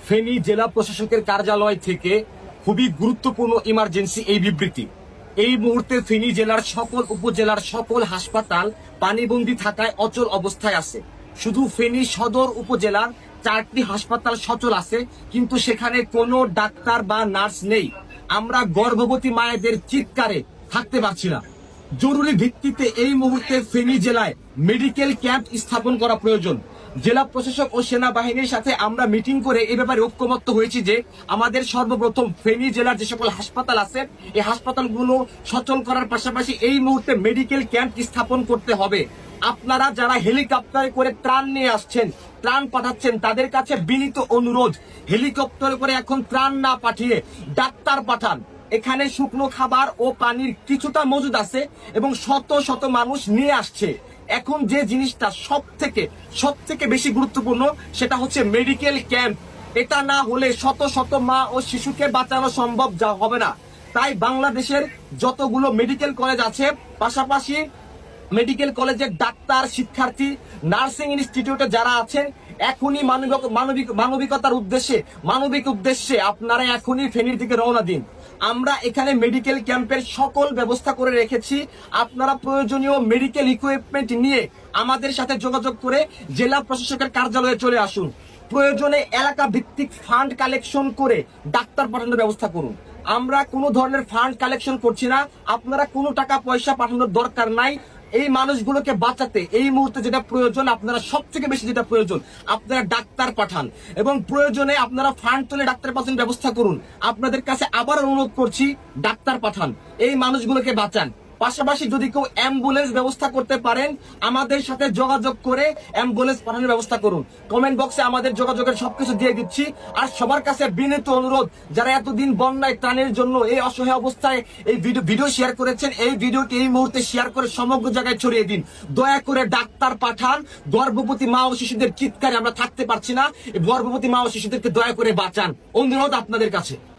ফেনী জেলা প্রশাসকের কার্যালয় থেকে খুবই গুরুত্বপূর্ণ ইমার্জেন্সি এই বিবৃতি। এই মুহূর্তে ফেনী জেলার সকল উপজেলার সকল হাসপাতাল পানিবন্দী থাকায় অচল অবস্থায় আছে। শুধু ফেনী সদর উপজেলার 4টি হাসপাতাল সচল আছে, কিন্তু সেখানে কোনো ডাক্তার বা নার্স নেই। আমরা গর্ভবতী মায়েদের চিৎকারে থাকতে পারছি না। জরুরি ভিত্তিতে এই মুহূর্তে ফেনী জেলায় মেডিকেল ক্যাম্প স্থাপন করা প্রয়োজন। জেলা প্রশাসক ও সেনাবাহিনীর সাথে আমরা মিটিং করে এ ব্যাপারে ঐক্যমত্য হয়েছি যে আমাদের সর্বপ্রথম ফেনী জেলার যে সকল হাসপাতাল আছে এই হাসপাতালগুলো সচল করার পাশাপাশি এই মুহূর্তে মেডিকেল ক্যাম্প স্থাপন করতে হবে। আপনারা যারা হেলিকপ্টারে করে ত্রাণ নিয়ে আসছেন, ত্রাণ পাঠাচ্ছেন, তাদের কাছে বিনীত অনুরোধ, হেলিকপ্টারে করে এখন ত্রাণ না পাঠিয়ে ডাক্তার পাঠান। এখানে শুকনো খাবার ও পানির কিছুটা মজুদ আছে এবং শত শত মানুষ নিয়ে আসছে। এখন যে জিনিসটা সব থেকে বেশি গুরুত্বপূর্ণ সেটা হচ্ছে মেডিকেল ক্যাম্প। এটা না হলে শত শত মা ও শিশুকে বাঁচানো সম্ভব হবে না। তাই বাংলাদেশের যতগুলো মেডিকেল কলেজ আছে, পাশাপাশি মেডিকেল কলেজের ডাক্তার, শিক্ষার্থী, নার্সিং ইনস্টিটিউটে যারা আছেন, এখনই মানবিকতার উদ্দেশ্যে, মানবিক উদ্দেশ্যে আপনারা এখনই ফেনীর দিকে রওনা দিন। আমরা এখানে মেডিকেল ক্যাম্পের সকল ব্যবস্থা করে রেখেছি। আপনারা প্রয়োজনীয় মেডিকেল ইকুইপমেন্ট নিয়ে আমাদের সাথে যোগাযোগ করে জেলা প্রশাসকের কার্যালয়ে চলে আসুন। প্রয়োজনে এলাকা ভিত্তিক ফান্ড কালেকশন করে ডাক্তার পাঠানোর ব্যবস্থা করুন। আমরা কোনো ধরনের ফান্ড কালেকশন করছি না। আপনারা কোনো টাকা পয়সা পাঠানোর দরকার নাই। এই মানুষগুলোকে বাঁচাতে এই মুহূর্তে যেটা প্রয়োজন, আপনারা সব থেকে বেশি যেটা প্রয়োজন, আপনারা ডাক্তার পাঠান এবং প্রয়োজনে আপনারা ফান্ড তুলে ডাক্তার পাঠানোর ব্যবস্থা করুন। আপনাদের কাছে আবার অনুরোধ করছি, ডাক্তার পাঠান, এই মানুষগুলোকে বাঁচান। পাশাপাশি যদি কেউ অ্যাম্বুলেন্স ব্যবস্থা করতে পারেন, আমাদের সাথে যোগাযোগ করে অ্যাম্বুলেন্স পাঠানোর ব্যবস্থা করুন। কমেন্ট বক্সে আমাদের যোগাযোগের সবকিছু দিয়ে দিচ্ছি। আর সবার কাছে বিনীত অনুরোধ, যারা এতদিন বন্যায় ত্রাণের জন্য এই অসহায় অবস্থায় এই ভিডিও শেয়ার করেছেন, এই ভিডিওটি এই মুহূর্তে শেয়ার করে সমগ্র জায়গায় ছড়িয়ে দিন। দয়া করে ডাক্তার পাঠান। গর্ভবতী মা ও শিশুদের চিৎকারে আমরা থাকতে পারছি না। এই গর্ভবতী মা ও শিশুদেরকে দয়া করে বাঁচান, অনুরোধ আপনাদের কাছে।